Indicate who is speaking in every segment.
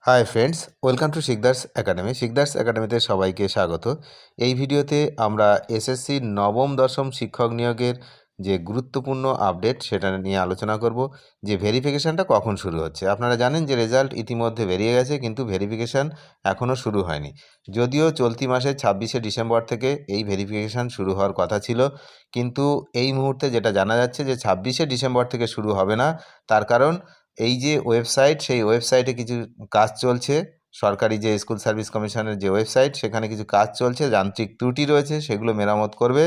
Speaker 1: Hi friends, welcome to Sikdar's academy. Sikdar's একাডেমিতে সবাইকে স্বাগত। এই ভিডিওতে আমরা এসএসসি নবম দশম শিক্ষক নিয়োগের যে গুরুত্বপূর্ণ আপডেট সেটা নিয়ে আলোচনা করব। যে ভেরিফিকেশানটা কখন শুরু হচ্ছে। আপনারা জানেন যে রেজাল্ট ইতিমধ্যে বেরিয়ে গেছে, কিন্তু ভেরিফিকেশান এখনও শুরু হয়নি। যদিও চলতি মাসের 26শে ডিসেম্বর থেকে এই ভেরিফিকেশান শুরু হওয়ার কথা ছিল, কিন্তু এই মুহূর্তে যেটা জানা যাচ্ছে যে 26শে ডিসেম্বর থেকে শুরু হবে না। তার কারণ এই যে ওয়েবসাইট, সেই ওয়েবসাইটে কিছু কাজ চলছে। সরকারি যে স্কুল সার্ভিস কমিশনের যে ওয়েবসাইট, সেখানে কিছু কাজ চলছে, যান্ত্রিক ত্রুটি রয়েছে, সেগুলো মেরামত করবে।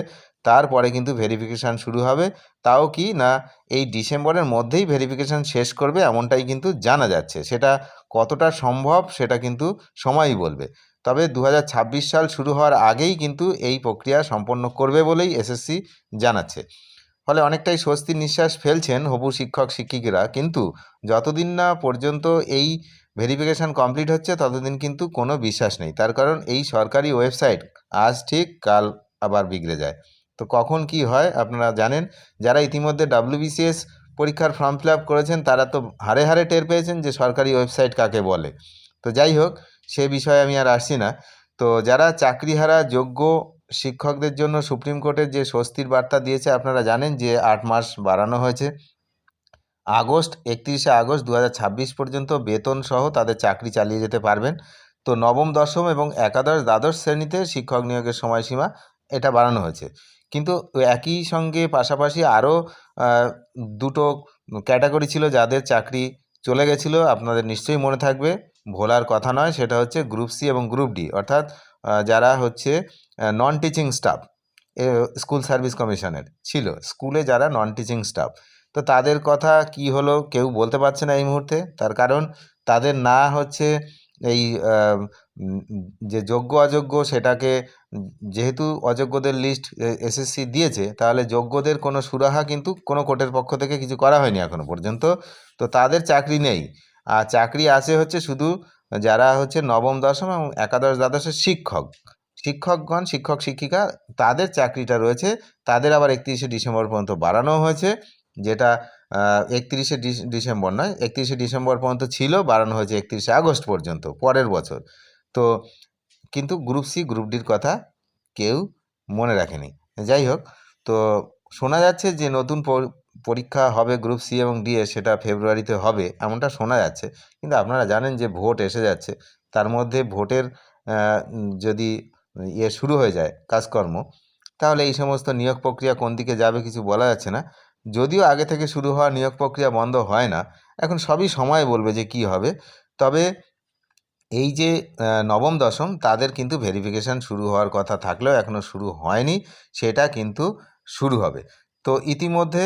Speaker 1: তারপরে কিন্তু ভেরিফিকেশান শুরু হবে। তাও কি না, এই ডিসেম্বরের মধ্যেই ভেরিফিকেশান শেষ করবে এমনটাই কিন্তু জানা যাচ্ছে। সেটা কতটা সম্ভব সেটা কিন্তু সময়ই বলবে। তবে 2026 সাল শুরু হওয়ার আগেই কিন্তু এই প্রক্রিয়া সম্পন্ন করবে বলেই এসএসসি জানাচ্ছে। ফলে অনেকটাই স্বস্তির নিঃশ্বাস ফেলছেন হবু শিক্ষক শিক্ষিকারা। কিন্তু যতদিন না পর্যন্ত এই ভেরিফিকেশান কমপ্লিট হচ্ছে ততদিন কিন্তু কোনো বিশ্বাস নেই। তার কারণ এই সরকারি ওয়েবসাইট আজ ঠিক কাল আবার বিগড়ে যায়। তো কখন কি হয় আপনারা জানেন। যারা ইতিমধ্যে WBCS পরীক্ষার ফর্ম ফিল আপ করেছেন তারা তো হাড়ে হাড়ে টের পেয়েছেন যে সরকারি ওয়েবসাইট কাকে বলে। তো যাই হোক, সে বিষয়ে আমি আর আসছি না। তো যারা চাকরিহারা যোগ্য শিক্ষকদের জন্য সুপ্রিম কোর্টের যে স্বস্তির বার্তা দিয়েছে, আপনারা জানেন যে 8 মাস বাড়ানো হয়েছে। 31শে আগস্ট 2026 পর্যন্ত বেতন সহ তাদের চাকরি চালিয়ে যেতে পারবেন। তো নবম দশম এবং একাদশ দ্বাদশ শ্রেণীতে শিক্ষক নিয়োগের সময়সীমা এটা বাড়ানো হয়েছে। কিন্তু একই সঙ্গে পাশাপাশি আরও দুটো ক্যাটাগরি ছিল যাদের চাকরি চলে গেছিলো। আপনাদের নিশ্চয়ই মনে থাকবে, ভোলার কথা নয়। সেটা হচ্ছে গ্রুপ সি এবং গ্রুপ ডি, অর্থাৎ যারা হচ্ছে non teaching staff. School service কমিশনের ছিল স্কুলে যারা নন টিচিং স্টাফ। তো তাদের কথা কি হলো কেউ বলতে পারছে না এই মুহূর্তে। তার কারণ তাদের না হচ্ছে এই যে যোগ্য অযোগ্য সেটাকে, যেহেতু অযোগ্যদের লিস্ট এসএসসি দিয়েছে, তাহলে যোগ্যদের কোনো সুরাহা কিন্তু কোনো কোর্টের পক্ষ থেকে কিছু করা হয়নি এখনো পর্যন্ত। তো তাদের চাকরি নেই। আর চাকরি আছে হচ্ছে শুধু যারা হচ্ছে নবম দশম এবং একাদশ দ্বাদশের শিক্ষকগণ, শিক্ষক শিক্ষিকা, তাদের চাকরিটা রয়েছে। তাদের আবার 31শে ডিসেম্বর পর্যন্ত বাড়ানো হয়েছে। যেটা 31শে ডিসেম্বর নয়, 31শে ডিসেম্বর পর্যন্ত ছিল, বাড়ানো হয়েছে 31শে আগস্ট পর্যন্ত পরের বছর। তো কিন্তু গ্রুপ সি গ্রুপ ডির কথা কেউ মনে রাখেনি। যাই হোক, তো শোনা যাচ্ছে যে নতুন পরীক্ষা হবে গ্রুপ সি এবং ডি এর, সেটা ফেব্রুয়ারিতে হবে এমনটা শোনা যাচ্ছে। কিন্তু আপনারা জানেন যে ভোট এসে যাচ্ছে। তার মধ্যে ভোটের যদি শুরু হয়ে যায় কাজকর্ম, তাহলে এই সমস্ত নিয়োগ প্রক্রিয়া কোন দিকে যাবে কিছু বলা যাচ্ছে না। যদিও আগে থেকে শুরু হওয়া নিয়োগ প্রক্রিয়া বন্ধ হয় না, এখন সবই সময় বলবে যে কি হবে। তবে এই যে নবম দশম, তাদের কিন্তু ভেরিফিকেশান শুরু হওয়ার কথা থাকলেও এখনও শুরু হয়নি, সেটা কিন্তু শুরু হবে। তো ইতিমধ্যে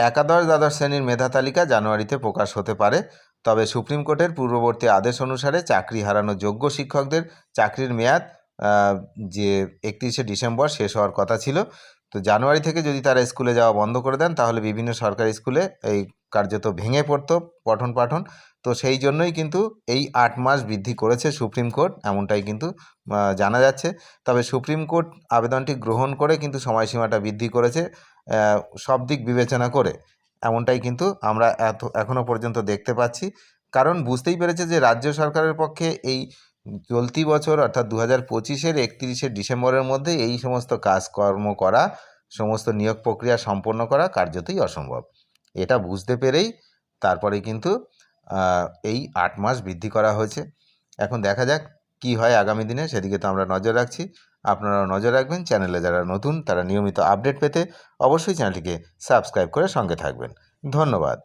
Speaker 1: একাদশ দ্বাদশ শ্রেণীর মেধা তালিকা জানুয়ারিতে প্রকাশ হতে পারে। তবে সুপ্রিম কোর্টের পূর্ববর্তী আদেশ অনুসারে চাকরি হারানো যোগ্য শিক্ষকদের চাকরির মেয়াদ যে 31শে ডিসেম্বর শেষ হওয়ার কথা ছিল। তো জানুয়ারি থেকে যদি তারা স্কুলে যাওয়া বন্ধ করে দেন, তাহলে বিভিন্ন সরকারি স্কুলে এই কার্যত ভেঙে পড়তো পঠন পাঠন। তো সেই জন্যই কিন্তু এই 8 মাস বৃদ্ধি করেছে সুপ্রিম কোর্ট, এমনটাই কিন্তু জানা যাচ্ছে। তবে সুপ্রিম কোর্ট আবেদনটি গ্রহণ করে কিন্তু সময়সীমাটা বৃদ্ধি করেছে সব দিক বিবেচনা করে, এমনটাই কিন্তু আমরা এখনও পর্যন্ত দেখতে পাচ্ছি। কারণ বুঝতেই পেরেছে যে রাজ্য সরকারের পক্ষে এই চলতি বছর অর্থাৎ 2025-এর 31শে ডিসেম্বরের মধ্যে এই সমস্ত কাজকর্ম করা, সমস্ত নিয়োগ প্রক্রিয়া সম্পন্ন করা কার্যতই অসম্ভব। এটা বুঝতে পেরেই তারপরে কিন্তু এই 8 মাস বৃদ্ধি করা হয়েছে। এখন দেখা যাক কি হয় আগামী দিনে, সেদিকে তো আমরা নজর রাখছি। আপনারাও নজর রাখবেন। চ্যানেলে যারা নতুন তারা নিয়মিত আপডেট পেতে অবশ্যই চ্যানেলটিকে সাবস্ক্রাইব করে সঙ্গে থাকবেন। ধন্যবাদ।